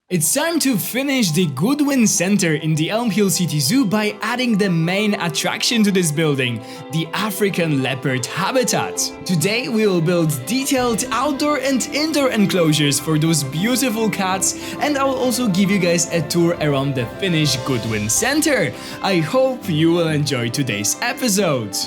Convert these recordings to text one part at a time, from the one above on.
It's time to finish the Goodwin Center in the Elm Hill City Zoo by adding the main attraction to this building, the African leopard habitat. Today we will build detailed outdoor and indoor enclosures for those beautiful cats, and I will also give you guys a tour around the finished Goodwin Center. I hope you will enjoy today's episode.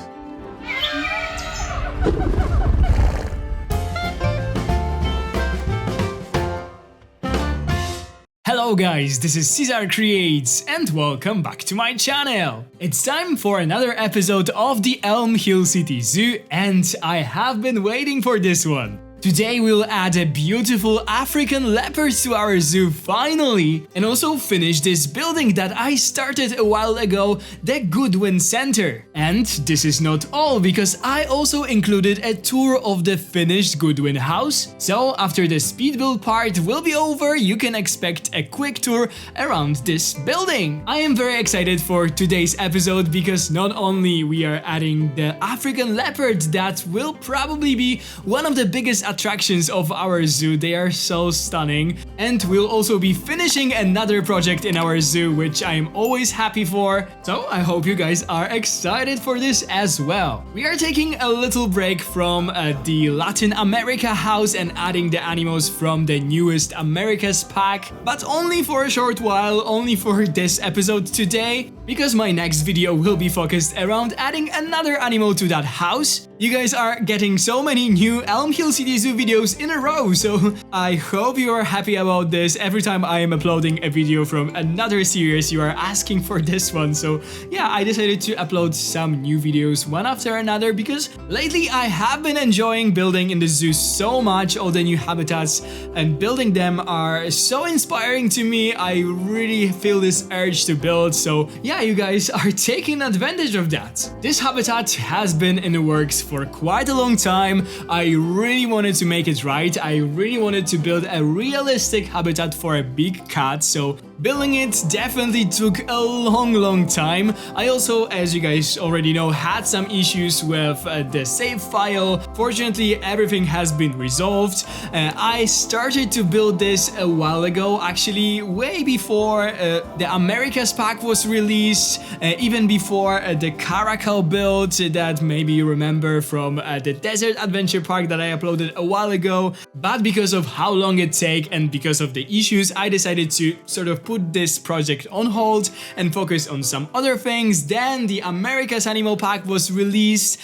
Hello guys, this is Cesar Creates and welcome back to my channel. It's time for another episode of the Elm Hill City Zoo and I have been waiting for this one. Today we'll add a beautiful African leopard to our zoo finally, and also finish this building that I started a while ago, the Goodwin Center. And this is not all, because I also included a tour of the finished Goodwin house. So after the speed build part will be over, you can expect a quick tour around this building. I am very excited for today's episode because not only we are adding the African leopard that will probably be one of the biggest attractions of our zoo, they are so stunning, and we'll also be finishing another project in our zoo, which I am always happy for, so I hope you guys are excited for this as well. We are taking a little break from the Latin America house and adding the animals from the newest America's pack, but only for a short while, only for this episode today, because my next video will be focused around adding another animal to that house. You guys are getting so many new Elm Hill City Zoo videos in a row, so I hope you are happy about this. Every time I am uploading a video from another series, you are asking for this one, so yeah, I decided to upload some new videos one after another because lately I have been enjoying building in the zoo so much. All the new habitats and building them are so inspiring to me. I really feel this urge to build, so yeah, you guys are taking advantage of that. This habitat has been in the works for quite a long time. I really wanted to make it right. I really wanted to build a realistic habitat for a big cat, so building it definitely took a long time. I also, as you guys already know, had some issues with the save file. Fortunately, everything has been resolved. I started to build this a while ago, actually way before the America's pack was released, even before the Caracal build that maybe you remember from the Desert Adventure Park that I uploaded a while ago. But because of how long it takes and because of the issues, I decided to sort of put this project on hold and focus on some other things. Then the America's Animal Pack was released,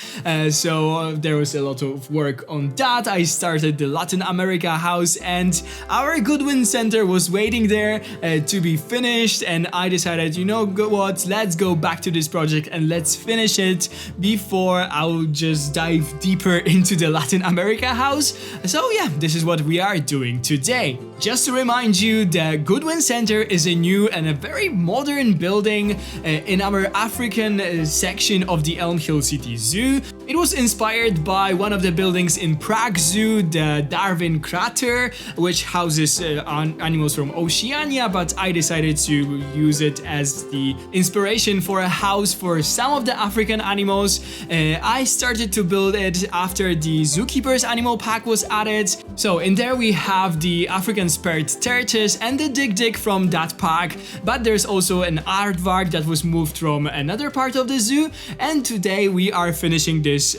so there was a lot of work on that. I started the Latin America house and our Goodwin Center was waiting there to be finished, and I decided, you know what, let's go back to this project and let's finish it before I'll just dive deeper into the Latin America house. So yeah, this is what we are doing today. Just to remind you, the Goodwin Center is a new and a very modern building in our African section of the Elm Hill City Zoo. It was inspired by one of the buildings in Prague Zoo, the Darwin Crater, which houses animals from Oceania, but I decided to use it as the inspiration for a house for some of the African animals. I started to build it after the Zookeeper's Animal Pack was added. So in there we have the African Spurred Tortoise and the Dig from that pack, but there's also an aardvark that was moved from another part of the zoo, and today we are finishing this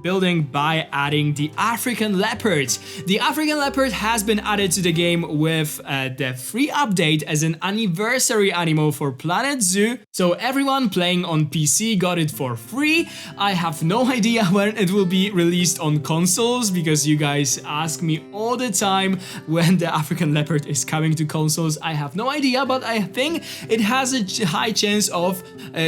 building by adding the African leopard. The African leopard has been added to the game with the free update as an anniversary animal for Planet Zoo, so everyone playing on PC got it for free. I have no idea when it will be released on consoles because you guys ask me all the time when the African leopard is coming to consoles. I have no idea, but I think it has a high chance of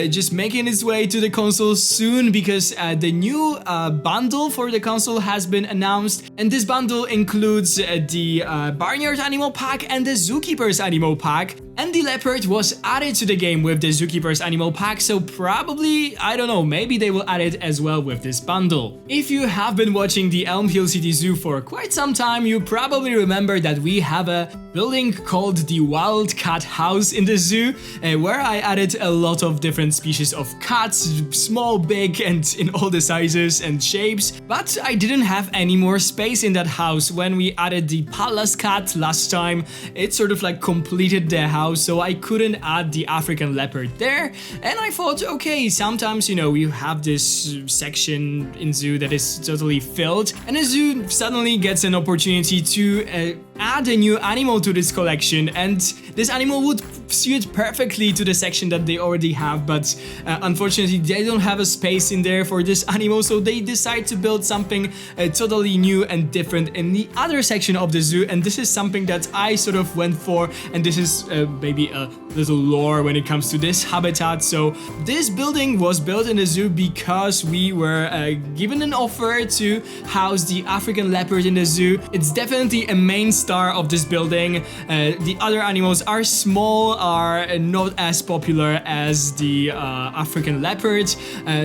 just making its way to the console soon, because the new bundle for the console has been announced, and this bundle includes the Barnyard Animal Pack and the Zookeeper's Animal Pack. And the leopard was added to the game with the Zookeeper's Animal Pack, so probably, I don't know, maybe they will add it as well with this bundle. If you have been watching the Elm Hill City Zoo for quite some time, you probably remember that we have a building called the Wildcat House in the zoo, where I added a lot of different species of cats, small, big, and in all the sizes and shapes. But I didn't have any more space in that house. When we added the Pallas cat last time, it sort of like completed the house, so I couldn't add the African leopard there. And I thought, okay, sometimes, you know, you have this section in zoo that is totally filled, and a zoo suddenly gets an opportunity to add a new animal to this collection, and this animal would suit perfectly to the section that they already have, but unfortunately they don't have a space in there for this animal, so they decide to build something totally new and different in the other section of the zoo. And this is something that I sort of went for, and this is maybe a little lore when it comes to this habitat. So this building was built in the zoo because we were given an offer to house the African leopard in the zoo. It's definitely a main star of this building. The other animals are small, are not as popular as the African leopard.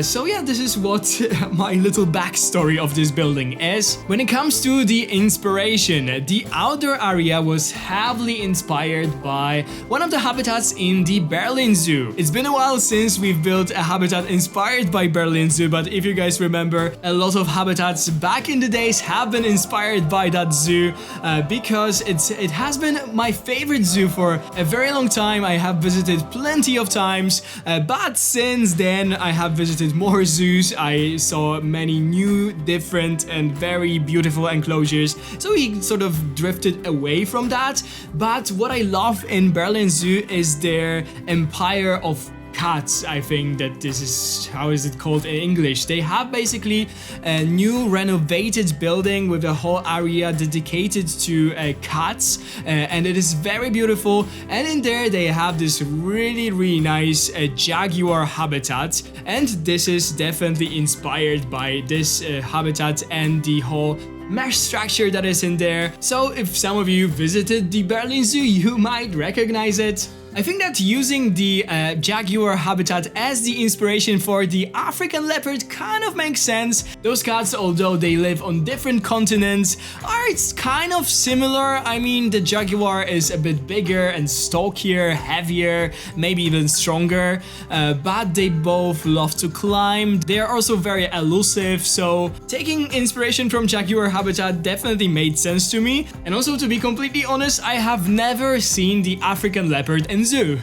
So yeah, this is what my little backstory of this building is. When it comes to the inspiration, the outdoor area was heavily inspired by one of the habitats in the Berlin Zoo. It's been a while since we've built a habitat inspired by Berlin Zoo, but if you guys remember, a lot of habitats back in the days have been inspired by that zoo, because it has been my favorite zoo for a very long time. I have visited plenty of times, but since then I have visited more zoos. I saw many new, different, and very beautiful enclosures, so we sort of drifted away from that. But what I love in Berlin Zoo is their empire of cats. I think that this is, how is it called in English? They have basically a new renovated building with a whole area dedicated to cats, and it is very beautiful. And in there they have this really nice jaguar habitat, and this is definitely inspired by this habitat and the whole mesh structure that is in there. So if some of you visited the Berlin Zoo, you might recognize it. I think that using the jaguar habitat as the inspiration for the African leopard kind of makes sense. Those cats, although they live on different continents, are kind of similar. I mean, the jaguar is a bit bigger and stockier, heavier, maybe even stronger, but they both love to climb. They are also very elusive, so taking inspiration from jaguar habitat definitely made sense to me. And also, to be completely honest, I have never seen the African leopard in zoo.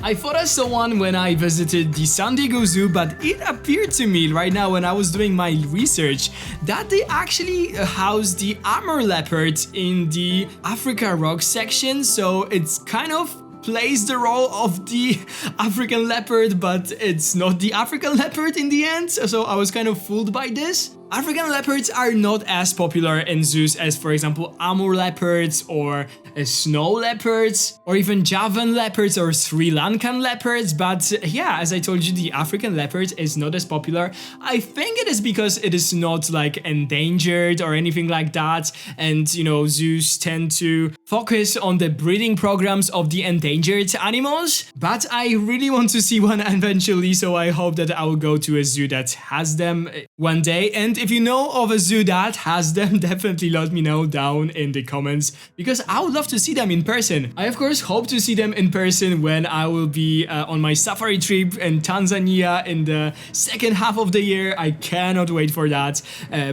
I thought I saw one when I visited the San Diego Zoo, but it appeared to me right now when I was doing my research that they actually house the Amur leopard in the Africa Rock section, so it's kind of plays the role of the African leopard, but it's not the African leopard in the end, so I was kind of fooled by this. African leopards are not as popular in zoos as, for example, Amur leopards or snow leopards or even Javan leopards or Sri Lankan leopards, but yeah, as I told you, the African leopard is not as popular. I think it is because it is not like endangered or anything like that, and you know, zoos tend to focus on the breeding programs of the endangered animals, but I really want to see one eventually, so I hope that I will go to a zoo that has them one day. And if you know of a zoo that has them, definitely let me know down in the comments, because I would love to see them in person. I of course hope to see them in person when I will be on my safari trip in Tanzania in the second half of the year. I cannot wait for that,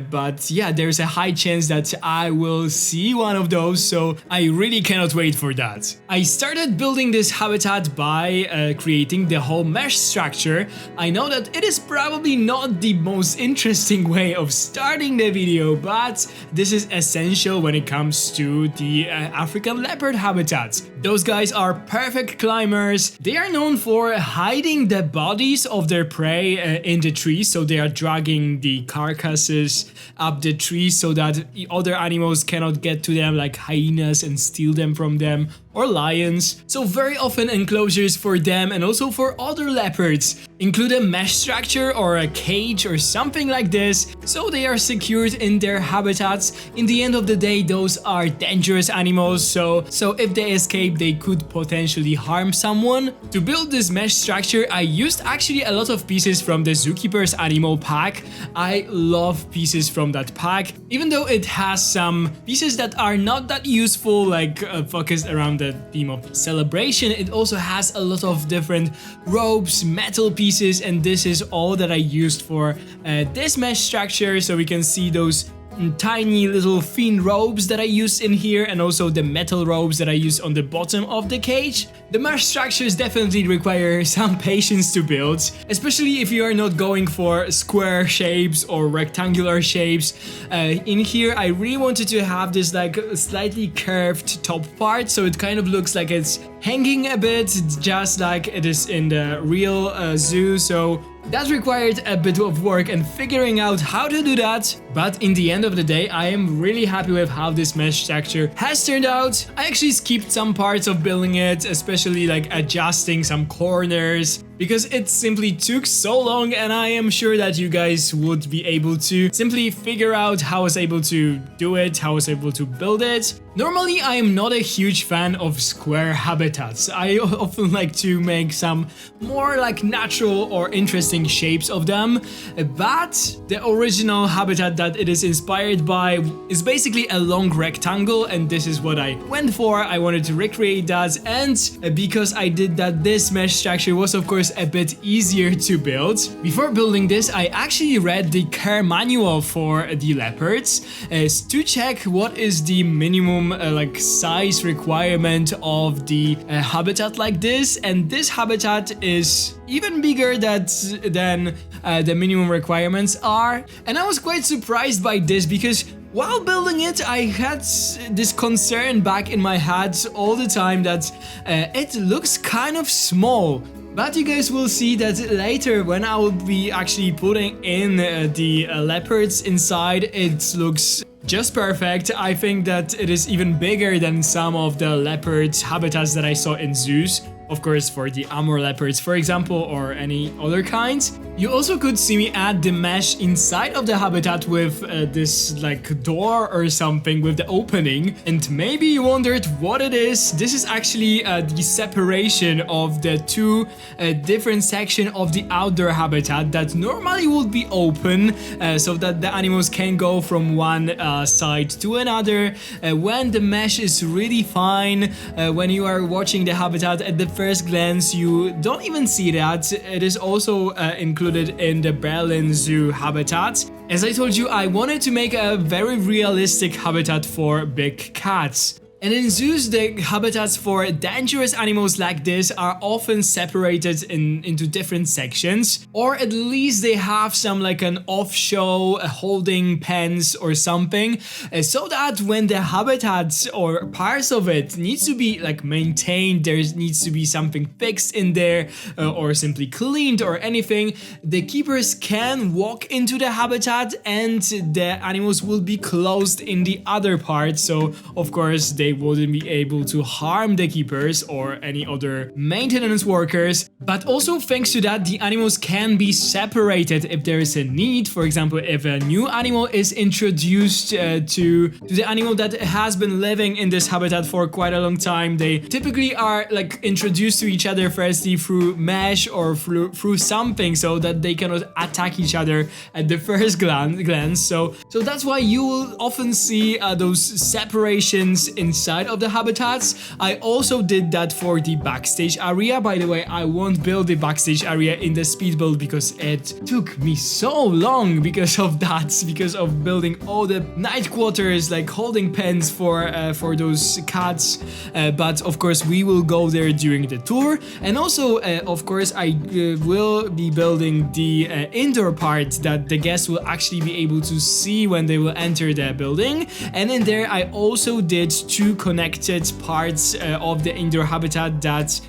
but yeah, there's a high chance that I will see one of those, so I really cannot wait for that. I started building this habitat by creating the whole mesh structure. I know that it is probably not the most interesting way of starting the video, but this is essential when it comes to the African leopard habitats. Those guys are perfect climbers. They are known for hiding the bodies of their prey in the trees, so they are dragging the carcasses up the tree so that other animals cannot get to them, like hyenas, and steal them from them, or lions. So very often enclosures for them and also for other leopards include a mesh structure or a cage or something like this, so they are secured in their habitats. In the end of the day, those are dangerous animals, so if they escape, they could potentially harm someone. To build this mesh structure, I used actually a lot of pieces from the Zookeeper's Animal pack. I love pieces from that pack, even though it has some pieces that are not that useful, like focused around the theme of celebration. It also has a lot of different ropes, metal pieces, and this is all that I used for this mesh structure. So we can see those tiny little thin ropes that I use in here, and also the metal ropes that I use on the bottom of the cage. The mesh structures definitely require some patience to build, especially if you are not going for square shapes or rectangular shapes. In here I really wanted to have this like slightly curved top part, so it kind of looks like it's hanging a bit, just like it is in the real zoo. So that required a bit of work and figuring out how to do that, but in the end of the day, I am really happy with how this mesh structure has turned out. I actually skipped some parts of building it, especially like adjusting some corners, because it simply took so long, and I am sure that you guys would be able to simply figure out how I was able to do it, how I was able to build it. Normally, I am not a huge fan of square habitats. I often like to make some more like natural or interesting shapes of them, but the original habitat that it is inspired by is basically a long rectangle, and this is what I went for. I wanted to recreate that, and because I did that, this mesh structure was of course a bit easier to build. Before building this, I actually read the care manual for the leopards to check what is the minimum like size requirement of the habitat like this, and this habitat is even bigger than the minimum requirements are. And I was quite surprised by this, because while building it, I had this concern back in my head all the time that it looks kind of small. But you guys will see that later when I will be actually putting in the leopards inside, it looks just perfect. I think that it is even bigger than some of the leopard habitats that I saw in zoos. Of course, for the Amur leopards, for example, or any other kinds. You also could see me add the mesh inside of the habitat with this like door or something with the opening. And maybe you wondered what it is. This is actually the separation of the two different sections of the outdoor habitat that normally would be open, so that the animals can go from one side to another. When the mesh is really fine, when you are watching the habitat at the first glance, you don't even see that. It is also included in the Berlin Zoo habitat. As I told you, I wanted to make a very realistic habitat for big cats. And in zoos, the habitats for dangerous animals like this are often separated into different sections, or at least they have some like an off-show holding pens or something, so that when the habitats or parts of it needs to be like maintained, there needs to be something fixed in there or simply cleaned or anything, the keepers can walk into the habitat and the animals will be closed in the other part. So of course they wouldn't be able to harm the keepers or any other maintenance workers. But also thanks to that, the animals can be separated if there is a need. For example, if a new animal is introduced to the animal that has been living in this habitat for quite a long time, they typically are like introduced to each other firstly through mesh or through something, so that they cannot attack each other at the first glance. So that's why you will often see those separations inside of the habitats. I also did that for the backstage area. By the way, I won't build the backstage area in the speed build because it took me so long because of that, because of building all the night quarters, like holding pens for those cats. But of course we will go there during the tour. And also of course I will be building the indoor part that the guests will actually be able to see when they will enter the building. And in there I also did two two connected parts of the indoor habitat that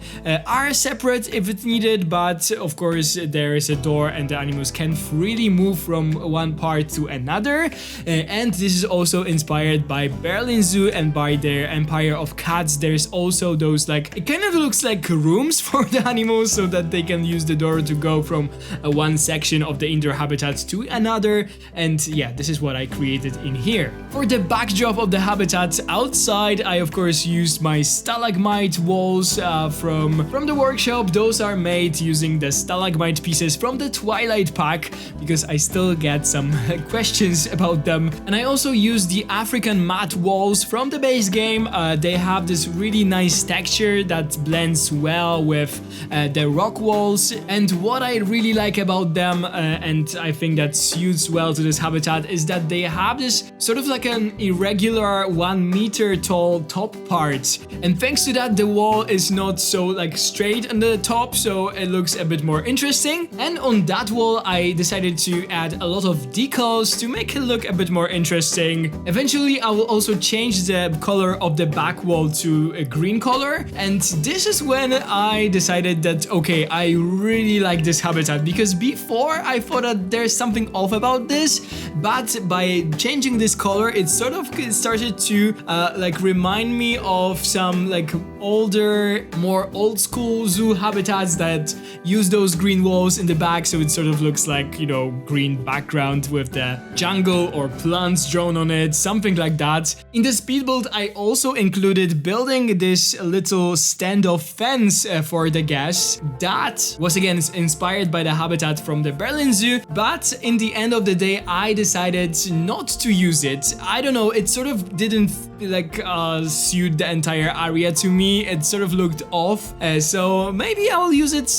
are separate if it's needed, but of course there is a door and the animals can freely move from one part to another. And this is also inspired by Berlin Zoo and by their Empire of Cats. There's also those, like, it kind of looks like rooms for the animals so that they can use the door to go from one section of the indoor habitat to another. And yeah, this is what I created in here. For the backdrop of the habitat outside, I of course used my stalagmite walls from the workshop. Those are made using the stalagmite pieces from the Twilight pack, because I still get some questions about them. And I also used the African matte walls from the base game. They have this really nice texture that blends well with the rock walls. And what I really like about them, and I think that suits well to this habitat, is that they have this sort of like an irregular 1 meter tall top part. And thanks to that, the wall is not so like straight on the top, so it looks a bit more interesting. And on that wall, I decided to add a lot of decals to make it look a bit more interesting. Eventually, I will also change the color of the back wall to a green color. And this is when I decided that, okay, I really like this habitat, because before I thought that there's something off about this, but by changing this color, it sort of started to like remind me of some like older, more old school zoo habitats that use those green walls in the back, so it sort of looks like, you know, green background with the jungle or plants drawn on it, something like that. In the speed build, I also included building this little standoff fence for the guests. That was again inspired by the habitat from the Berlin Zoo, but in the end of the day, I decided not to use it. I don't know, it sort of didn't like suit the entire area to me. It sort of looked off, so maybe I will use it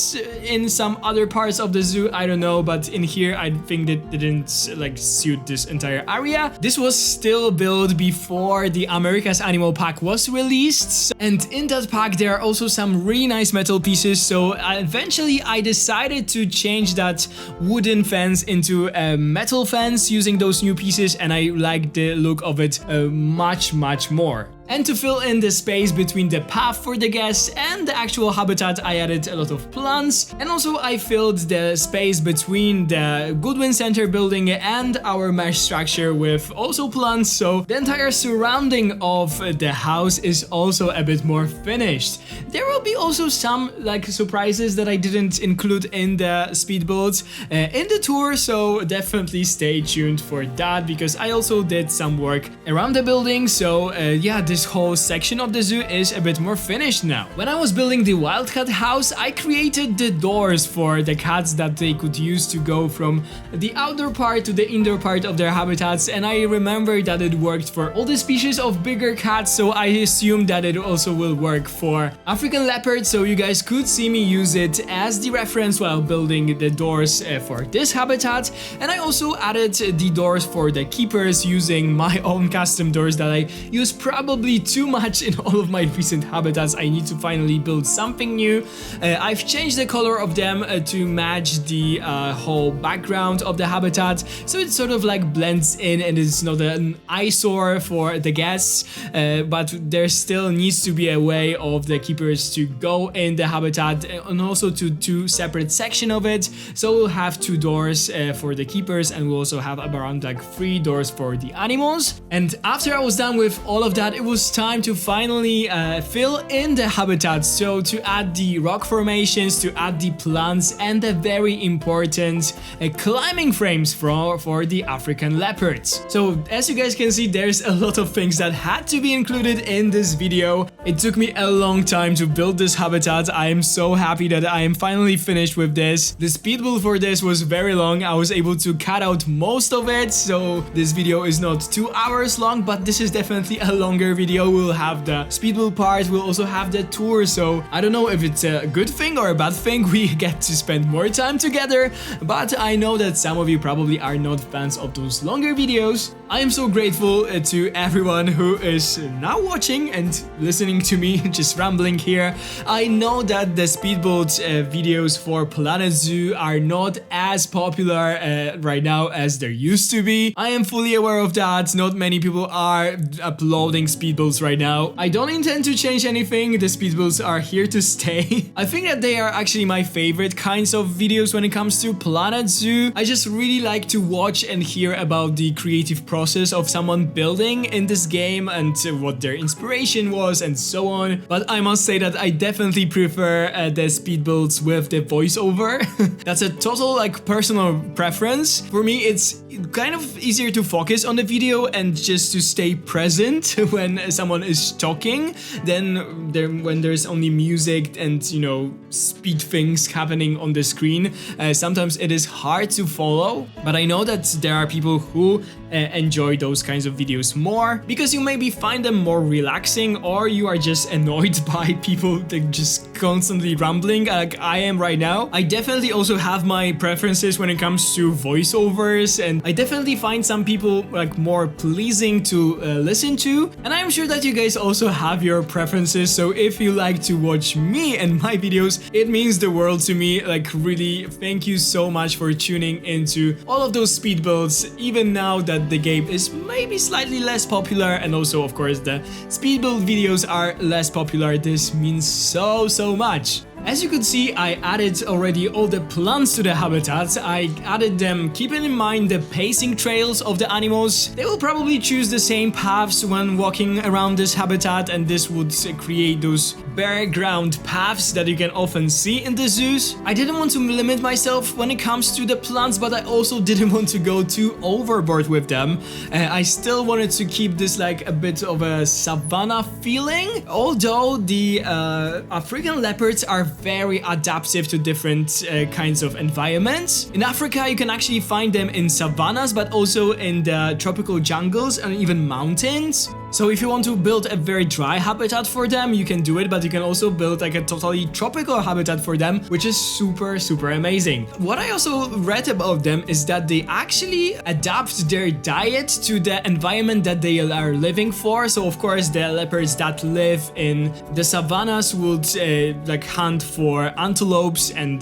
in some other parts of the zoo, I don't know, but in here I think that didn't like suit this entire area. This was still built before the America's Animal pack was released, and in that pack there are also some really nice metal pieces, so eventually I decided to change that wooden fence into a metal fence using those new pieces, and I like the look of it much more. And to fill in the space between the path for the guests and the actual habitat, I added a lot of plants, and also I filled the space between the Goodwin Center building and our mesh structure with also plants, so the entire surrounding of the house is also a bit more finished. There will be also some like surprises that I didn't include in the speed builds in the tour, so definitely stay tuned for that, because I also did some work around the building, so yeah, this whole section of the zoo is a bit more finished now. When I was building the wildcat house, I created the doors for the cats that they could use to go from the outdoor part to the indoor part of their habitats, and I remember that it worked for all the species of bigger cats, so I assumed that it also will work for African leopard, so you guys could see me use it as the reference while building the doors for this habitat. And I also added the doors for the keepers using my own custom doors that I use probably too much in all of my recent habitats. I need to finally build something new. I've changed the color of them to match the whole background of the habitat, so it sort of like blends in and it's not an eyesore for the guests, but there still needs to be a way of the keepers to go in the habitat, and also to two separate sections of it. So we'll have 2 doors for the keepers, and we'll also have around like 3 doors for the animals. And after I was done with all of that, it was time to finally fill in the habitat, so to add the rock formations, to add the plants, and the very important climbing frames for the African leopards. So as you guys can see, there's a lot of things that had to be included in this video. It took me a long time to build this habitat. I am so happy that I am finally finished with this. The speed build for this was very long. I was able to cut out most of it, so this video is not 2 hours long, but this is definitely a longer video. We'll have the speed build part, we'll also have the tour, so I don't know if it's a good thing or a bad thing. We get to spend more time together, but I know that some of you probably are not fans of those longer videos. I am so grateful to everyone who is now watching and listening to me just rambling here. I know that the speed build videos for Planet Zoo are not as popular right now as there used to be. I am fully aware of that. Not many people are uploading speed speedboats right now. I don't intend to change anything, the speedboats are here to stay. I think that they are actually my favorite kinds of videos when it comes to Planet Zoo. I just really like to watch and hear about the creative process of someone building in this game and what their inspiration was and so on. But I must say that I definitely prefer the speedboats with the voiceover. That's a total like personal preference. For me, it's kind of easier to focus on the video and just to stay present when someone is talking than when there's only music and, you know, speed things happening on the screen. Sometimes it is hard to follow, but I know that there are people who enjoy those kinds of videos more because you maybe find them more relaxing, or you are just annoyed by people that just constantly rambling like I am right now. I definitely also have my preferences when it comes to voiceovers, and I definitely find some people like more pleasing to listen to, and I'm sure that you guys also have your preferences. So if you like to watch me and my videos, it means the world to me. Like, really, thank you so much for tuning into all of those speedboats, even now that the game is maybe slightly less popular, and also of course the speedboat videos are less popular. This means so much. As you could see, I added already all the plants to the habitat. I added them keeping in mind the pacing trails of the animals. They will probably choose the same paths when walking around this habitat, and this would create those bare ground paths that you can often see in the zoos. I didn't want to limit myself when it comes to the plants, but I also didn't want to go too overboard with them. I still wanted to keep this like a bit of a savanna feeling, although the African leopards are very adaptive to different kinds of environments. In Africa, you can actually find them in savannas, but also in the tropical jungles and even mountains. So if you want to build a very dry habitat for them, you can do it, but you can also build like a totally tropical habitat for them, which is super amazing. What I also read about them is that they actually adapt their diet to the environment that they are living for. So of course, the leopards that live in the savannas would like hunt for antelopes and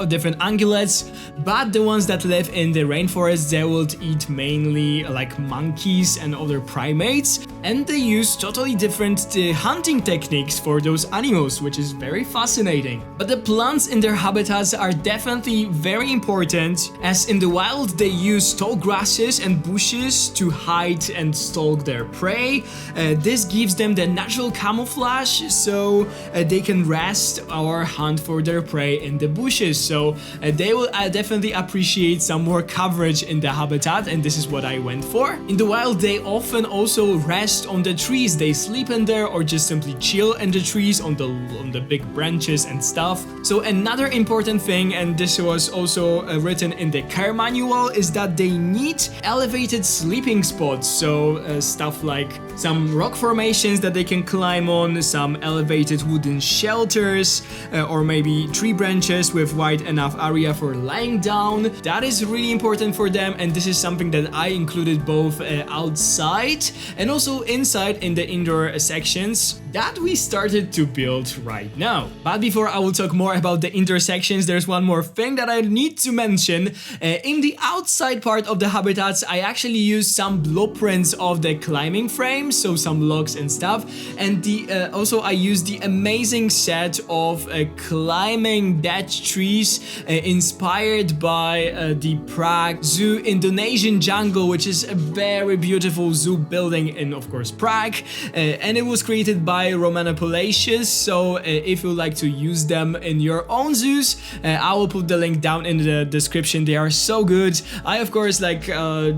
different ungulates, but the ones that live in the rainforest, they would eat mainly like monkeys and other primates. And they use totally different hunting techniques for those animals, which is very fascinating. But the plants in their habitats are definitely very important, as in the wild they use tall grasses and bushes to hide and stalk their prey. This gives them the natural camouflage, so they can rest or hunt for their prey in the bushes. So they will definitely appreciate some more coverage in the habitat, and this is what I went for. In the wild, they often also rest on the trees. They sleep in there or just simply chill in the trees on the big branches and stuff. So another important thing, and this was also written in the care manual, is that they need elevated sleeping spots. So stuff like some rock formations that they can climb on, some elevated wooden shelters, or maybe tree branches with wide enough area for lying down. That is really important for them, and this is something that I included both outside and also inside in the indoor sections that we started to build right now. But before I will talk more about the indoor sections, there's one more thing that I need to mention. In the outside part of the habitats, I actually used some blueprints of the climbing frames, so some logs and stuff, and also I used the amazing set of climbing dead trees inspired by the Prague Zoo Indonesian jungle, which is a very beautiful zoo building in, of course, Prague, and it was created by Romana Palacios. So if you like to use them in your own zoos, I will put the link down in the description. They are so good. I of course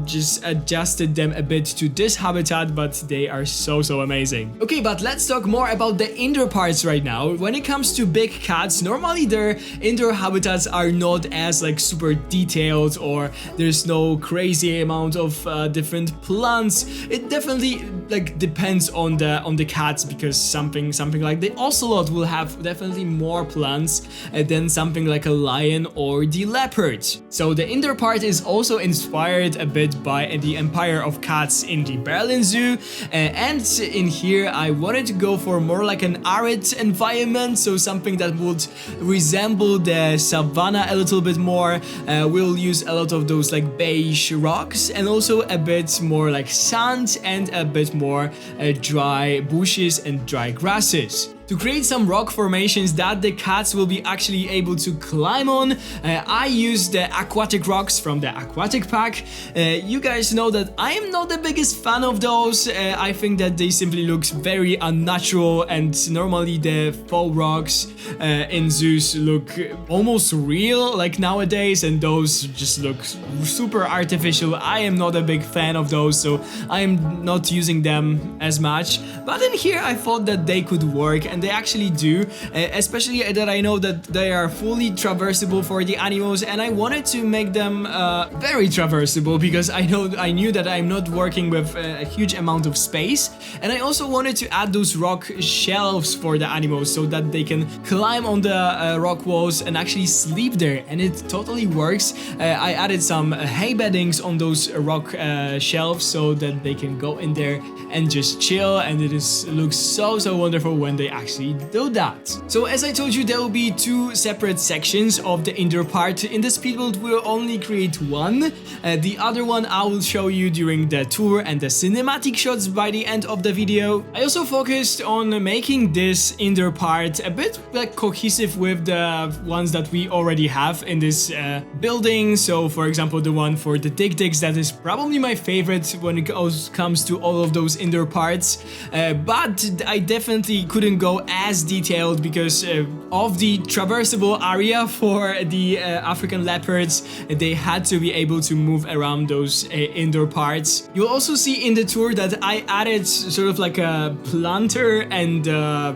just adjusted them a bit to this habitat, but they are so amazing. Okay, but let's talk more about the indoor parts right now. When it comes to big cats, normally their indoor habitats are not as like super detailed, or there's no crazy amount of different plants. It definitely like depends on the cats, because something like the ocelot will have definitely more plants than something like a lion or the leopard. So the indoor part is also inspired a bit by the Empire of Cats in the Berlin Zoo, and in here I wanted to go for more like an arid environment, so something that would resemble the savanna a little bit more. We'll use a lot of those like beige rocks, and also a bit more like sand and a bit more dry bushes and dry grasses. To create some rock formations that the cats will be actually able to climb on, I use the aquatic rocks from the aquatic pack. You guys know that I am not the biggest fan of those. I think that they simply look very unnatural, and normally the faux rocks in zoos look almost real like nowadays, and those just look super artificial. I am not a big fan of those, so I am not using them as much. But in here I thought that they could work, and they actually do, especially that I know that they are fully traversable for the animals, and I wanted to make them very traversable because I knew that I'm not working with a huge amount of space, and I also wanted to add those rock shelves for the animals so that they can climb on the rock walls and actually sleep there, and it totally works. I added some hay beddings on those rock shelves so that they can go in there and just chill, and it looks so wonderful when they actually do that. So as I told you, there will be two separate sections of the indoor part. In the speed build we'll only create one. The other one I will show you during the tour and the cinematic shots by the end of the video. I also focused on making this indoor part a bit like cohesive with the ones that we already have in this building. So for example, the one for the dig-digs, that is probably my favorite when it comes to all of those indoor parts, but I definitely couldn't go as detailed because of the traversable area for the African leopards. They had to be able to move around those indoor parts. You'll also see in the tour that I added sort of like a planter and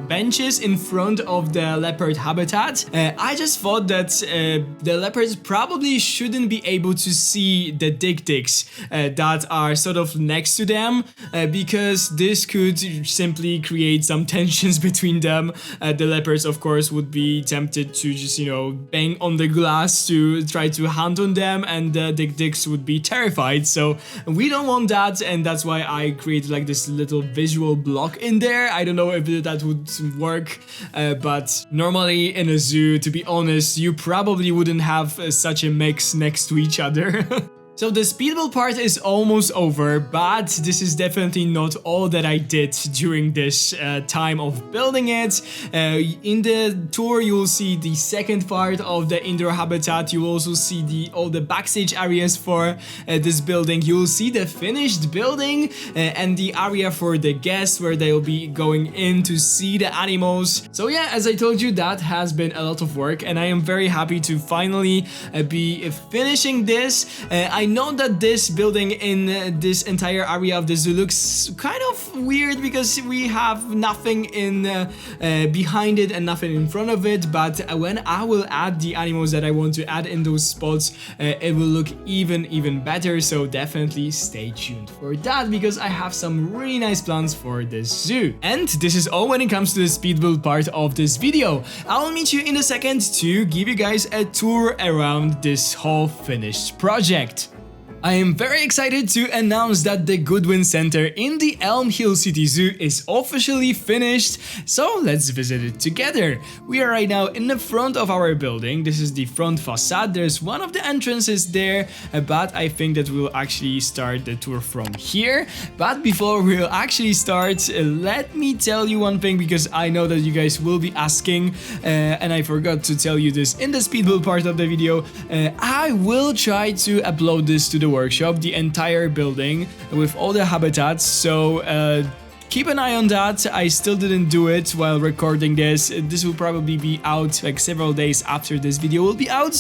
benches in front of the leopard habitat. I just thought that the leopards probably shouldn't be able to see the dig-digs that are sort of next to them, because this could simply create some tensions between them. The leopards of course would be tempted to just, bang on the glass to try to hunt on them, and the dig-digs would be terrified. So we don't want that, and that's why I created like this little visual block in there. I don't know if that would work, but normally in a zoo, to be honest, you probably wouldn't have such a mix next to each other. So the speed build part is almost over, but this is definitely not all that I did during this time of building it. In the tour you will see the second part of the indoor habitat. You will also see all the backstage areas for this building. You will see the finished building and the area for the guests where they will be going in to see the animals. So yeah, as I told you, that has been a lot of work, and I am very happy to finally be finishing this. I know that this building in this entire area of the zoo looks kind of weird because we have nothing in behind it and nothing in front of it, but when I will add the animals that I want to add in those spots, it will look even better. So definitely stay tuned for that, because I have some really nice plans for this zoo. And this is all when it comes to the speed build part of this video. I'll meet you in a second to give you guys a tour around this whole finished project. I am very excited to announce that the Goodwin Center in the Elm Hill City Zoo is officially finished, so let's visit it together. We are right now in the front of our building. This is the front facade. There's one of the entrances there, but I think that we'll actually start the tour from here. But before we'll actually start, let me tell you one thing, because I know that you guys will be asking, and I forgot to tell you this in the speed build part of the video. I will try to upload this to the workshop, the entire building with all the habitats, so keep an eye on that. I still didn't do it while recording this. This will probably be out like several days after this video will be out,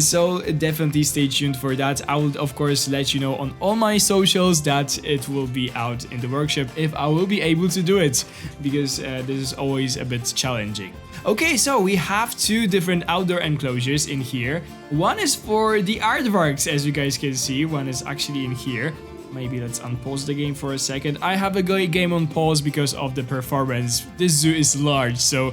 so definitely stay tuned for that. I will of course let you know on all my socials that it will be out in the workshop if I will be able to do it, because this is always a bit challenging. Okay, so we have two different outdoor enclosures in here. One is for the aardvarks, as you guys can see. One is actually in here. Maybe let's unpause the game for a second. I have a game on pause because of the performance. This zoo is large, so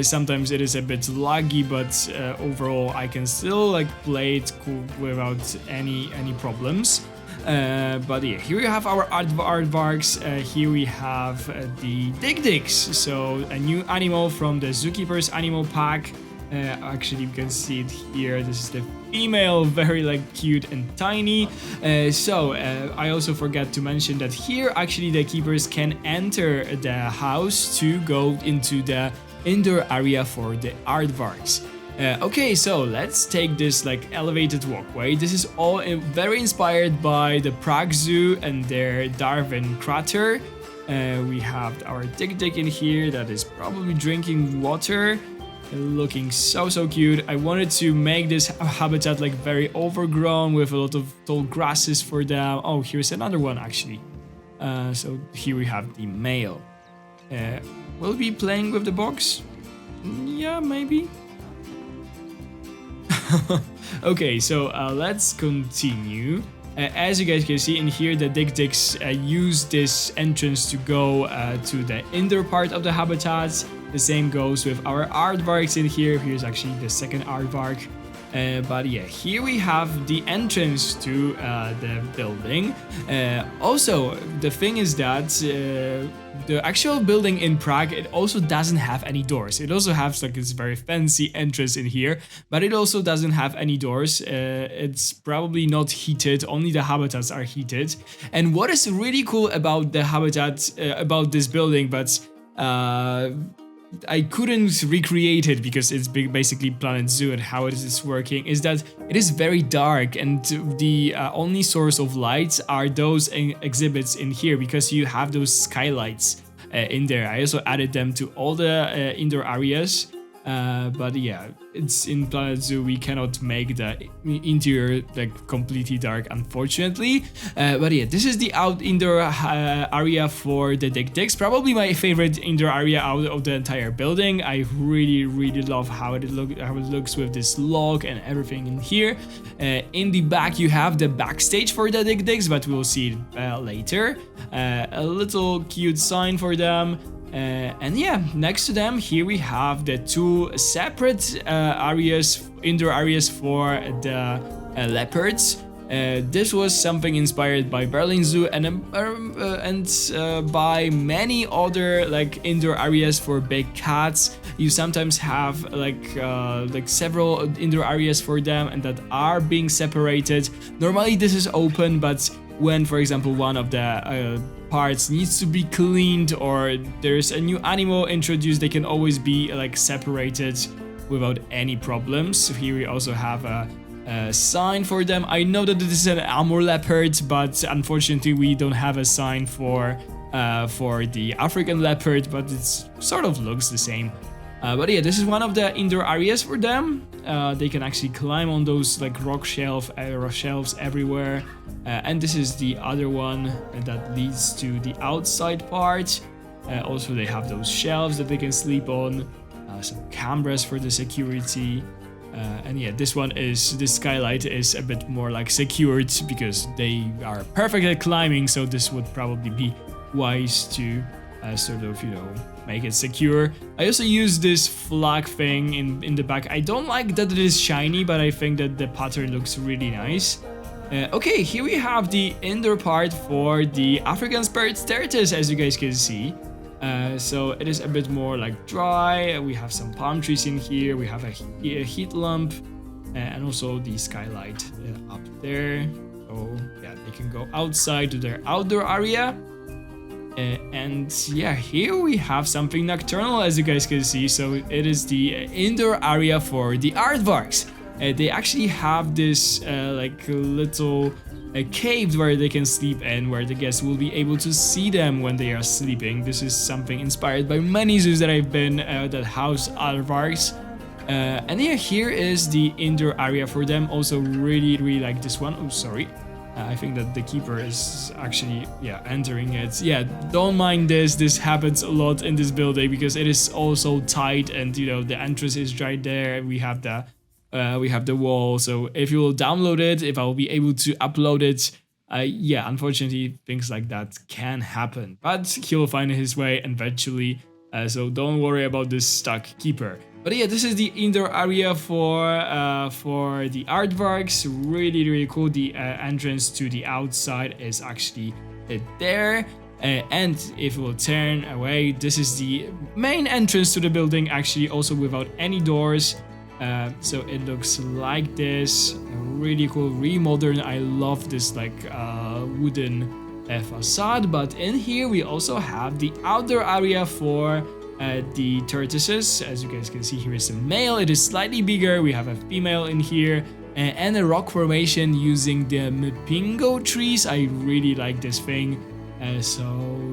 sometimes it is a bit laggy, but overall I can still like play it cool without any problems. But yeah, here we have our aardvarks. Here we have the dig-digs, so a new animal from the Zookeeper's animal pack. Actually, you can see it here. This is the female, very like cute and tiny. I also forgot to mention that here actually the keepers can enter the house to go into the indoor area for the aardvarks. Okay, so let's take this like elevated walkway. This is all very inspired by the Prague Zoo and their Darwin crater. We have our Dik-Dik in here that is probably drinking water. Looking so cute. I wanted to make this habitat like very overgrown with a lot of tall grasses for them. Oh, here's another one actually. So here we have the male. Will be playing with the box? Yeah, maybe. Okay, so let's continue. As you guys can see in here, the Dik-Diks use this entrance to go to the indoor part of the habitat. The same goes with our aardvarks in here. Here's actually the second aardvark. But yeah, here we have the entrance to the building. Also, the thing is that the actual building in Prague, it also doesn't have any doors. It also has like this very fancy entrance in here, but it also doesn't have any doors. It's probably not heated, only the habitats are heated. And what is really cool about the habitat, about this building, but I couldn't recreate it because it's basically Planet Zoo and how it is working, is that it is very dark and the only source of lights are those exhibits in here because you have those skylights in there. I also added them to all the indoor areas. But yeah, it's in Planet Zoo, we cannot make the interior like completely dark, unfortunately. But yeah, this is the indoor area for the Dik-Diks. Probably my favorite indoor area out of the entire building. I really love how it looks with this log and everything in here. In the back, you have the backstage for the Dik-Diks, but we'll see it later. A little cute sign for them. And yeah, next to them, here we have the two separate indoor areas for the leopards. This was something inspired by Berlin Zoo and by many other like indoor areas for big cats. You sometimes have like several indoor areas for them and that are being separated. Normally this is open, but when, for example, one of the parts needs to be cleaned or there's a new animal introduced, they can always be like separated without any problems. So here we also have a sign for them. I know that this is an Amur leopard, but unfortunately we don't have a sign for the African leopard, but it sort of looks the same. But yeah, this is one of the indoor areas for them. They can actually climb on those like rock shelves everywhere. And this is the other one that leads to the outside part. Also, they have those shelves that they can sleep on. Some cameras for the security. And yeah, this skylight is a bit more like secured because they are perfect at climbing. So this would probably be wise to sort of, make it secure. I also use this flag thing in the back. I don't like that it is shiny, but I think that the pattern looks really nice. Okay, here we have the indoor part for the African spirit tortoise, as you guys can see. So it is a bit more like dry. We have some palm trees in here. We have a heat lamp and also the skylight up there. So yeah, they can go outside to their outdoor area. And yeah, here we have something nocturnal, as you guys can see. So it is the indoor area for the aardvarks. They actually have this like little cave where they can sleep in, where the guests will be able to see them when they are sleeping. This is something inspired by many zoos that I've been that house aardvarks. And yeah, here is the indoor area for them. Also really like this one. Oh, sorry. I think that the keeper is actually, entering it. Yeah, don't mind this. This happens a lot in this building because it is also tight and, the entrance is right there. We have the wall. So if you will download it, if I will be able to upload it, unfortunately, things like that can happen. But he will find his way eventually. So don't worry about this stuck keeper. But yeah, this is the indoor area for the aardvarks. Really cool. The entrance to the outside is actually there. And if we'll turn away, this is the main entrance to the building, actually also without any doors. So it looks like this, really cool, really modern. I love this like wooden facade. But in here we also have the outdoor area for the tortoises. As you guys can see, here is a male. It is slightly bigger. We have a female in here, and a rock formation using the Mpingo trees. I really like this thing. So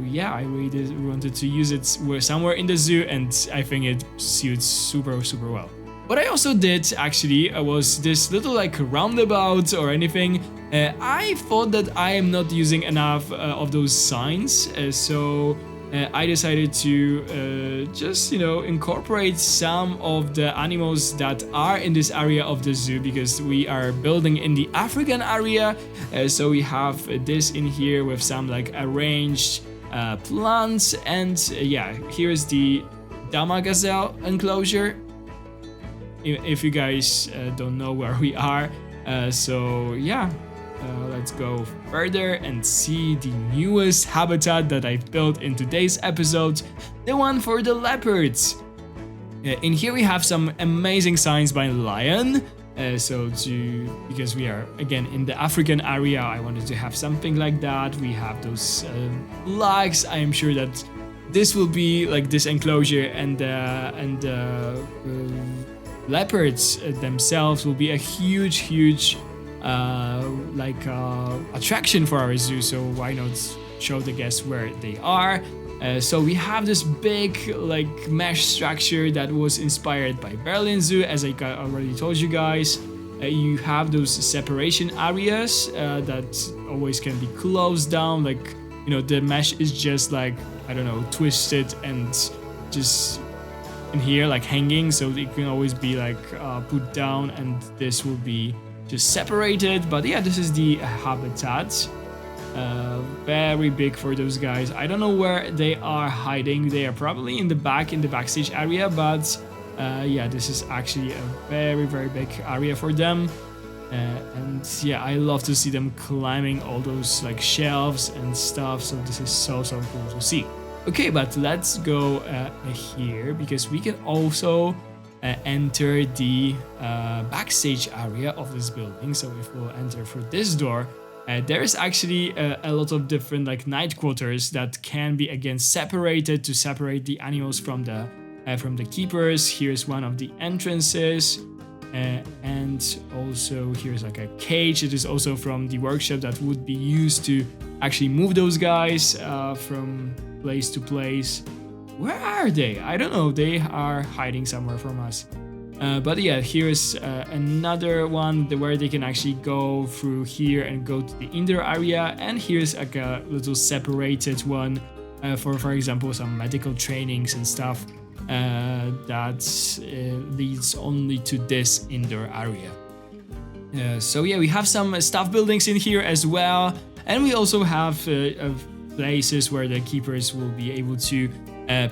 yeah, I really wanted to use it somewhere in the zoo, and I think it suits super well. What I also did actually was this little like roundabout or anything. I thought that I am not using enough of those signs, so I decided to just, incorporate some of the animals that are in this area of the zoo, because we are building in the African area. So we have this in here with some like arranged plants, and yeah, here's the Dama Gazelle enclosure. If you guys don't know where we are, so yeah. Let's go further and see the newest habitat that I've built in today's episode, the one for the leopards. In here we have some amazing signs by lion. Because we are again in the African area, I wanted to have something like that. We have those flags. I am sure that this will be like this enclosure, and leopards themselves will be a huge attraction for our zoo, so why not show the guests where they are. So we have this big like mesh structure that was inspired by Berlin Zoo, as I already told you guys. You have those separation areas that always can be closed down, like the mesh is just like, I don't know, twisted and just in here like hanging, so it can always be like put down, and this will be just separated. But yeah, this is the habitat. Very big for those guys. I don't know where they are hiding. They are probably in the backstage area, but yeah, this is actually a very big area for them. And yeah, I love to see them climbing all those like shelves and stuff, so this is so cool to see. Okay, but let's go here, because we can also enter the backstage area of this building. So if we'll enter through this door, there is actually a lot of different like night quarters that can be again separated to separate the animals from the keepers. Here's one of the entrances, and also here's like a cage. It is also from the workshop that would be used to actually move those guys from place to place. Where are they? I don't know. They are hiding somewhere from us. But yeah, here's another one where they can actually go through here and go to the indoor area. And here's like a little separated one for example, some medical trainings and stuff that leads only to this indoor area. So yeah, we have some staff buildings in here as well. And we also have places where the keepers will be able to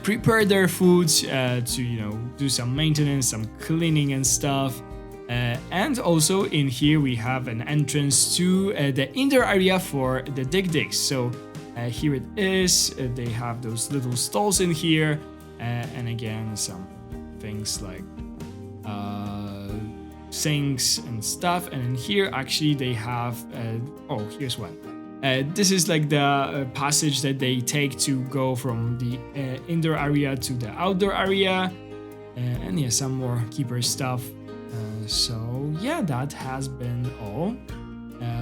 prepare their foods, to do some maintenance, some cleaning and stuff. And also in here we have an entrance to the indoor area for the digs. So here it is. They have those little stalls in here, and again some things like sinks and stuff. And in here actually they have here's one. This is like the passage that they take to go from the indoor area to the outdoor area, and yeah, some more keeper stuff. So yeah, that has been all.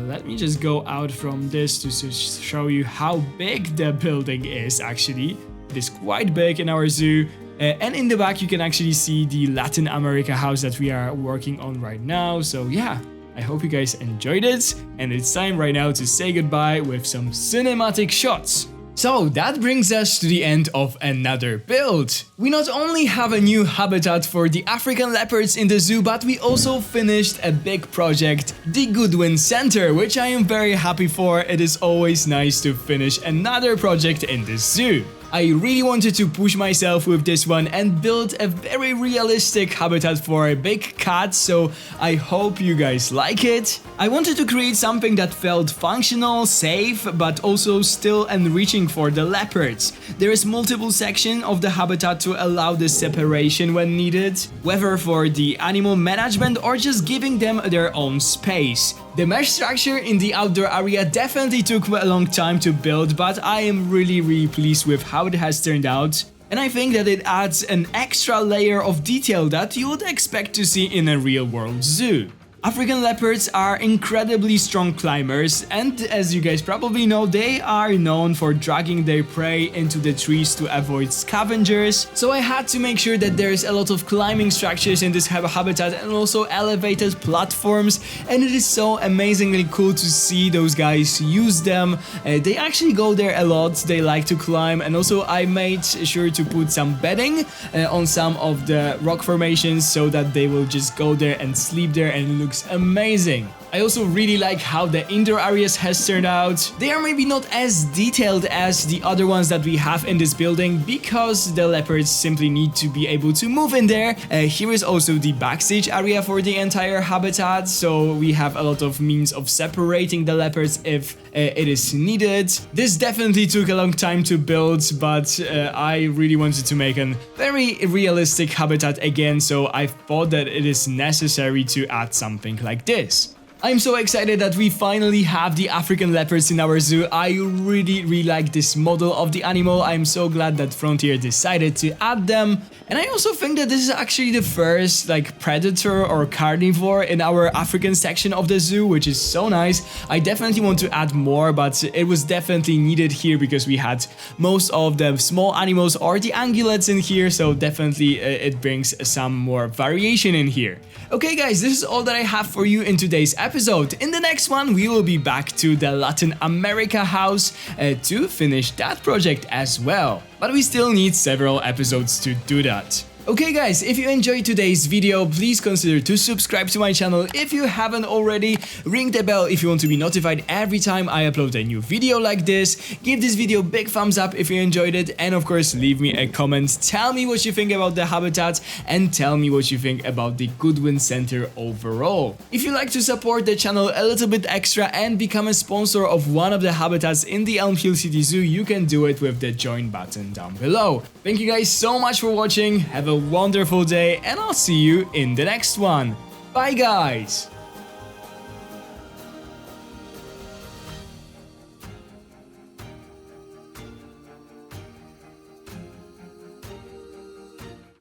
Let me just go out from this to show you how big the building is. Actually, it is quite big in our zoo. And in the back you can actually see the Latin America house that we are working on right now. So yeah, I hope you guys enjoyed it, and it's time right now to say goodbye with some cinematic shots. So that brings us to the end of another build. We not only have a new habitat for the African leopards in the zoo, but we also finished a big project, the Goodwin Center, which I am very happy for. It is always nice to finish another project in the zoo. I really wanted to push myself with this one and build a very realistic habitat for a big cat, so I hope you guys like it. I wanted to create something that felt functional, safe, but also still enriching for the leopards. There is multiple sections of the habitat to allow the separation when needed, whether for the animal management or just giving them their own space. The mesh structure in the outdoor area definitely took a long time to build, but I am really pleased with how it has turned out. And I think that it adds an extra layer of detail that you would expect to see in a real world zoo. African leopards are incredibly strong climbers, and as you guys probably know, they are known for dragging their prey into the trees to avoid scavengers. So I had to make sure that there's a lot of climbing structures in this habitat and also elevated platforms, and it is so amazingly cool to see those guys use them. They actually go there a lot, they like to climb, and also I made sure to put some bedding on some of the rock formations so that they will just go there and sleep there, and it looks amazing. I also really like how the indoor areas has turned out. They are maybe not as detailed as the other ones that we have in this building because the leopards simply need to be able to move in there. Here is also the backstage area for the entire habitat, so we have a lot of means of separating the leopards if it is needed. This definitely took a long time to build, but I really wanted to make a very realistic habitat again, so I thought that it is necessary to add something like this. I'm so excited that we finally have the African leopards in our zoo. I really like this model of the animal. I'm so glad that Frontier decided to add them. And I also think that this is actually the first predator or carnivore in our African section of the zoo, which is so nice. I definitely want to add more, but it was definitely needed here because we had most of the small animals or the ungulates in here, so definitely it brings some more variation in here. Okay guys, this is all that I have for you in today's episode. In the next one, we will be back to the Latin America house to finish that project as well. But we still need several episodes to do that. Okay guys, if you enjoyed today's video, please consider to subscribe to my channel if you haven't already. Ring the bell if you want to be notified every time I upload a new video like this. Give this video a big thumbs up if you enjoyed it, and of course leave me a comment. Tell me what you think about the habitat and tell me what you think about the Goodwin Center overall. If you like to support the channel a little bit extra and become a sponsor of one of the habitats in the Elm Hill City Zoo, you can do it with the join button down below. Thank you guys so much for watching. Have a wonderful day, and I'll see you in the next one. Bye guys!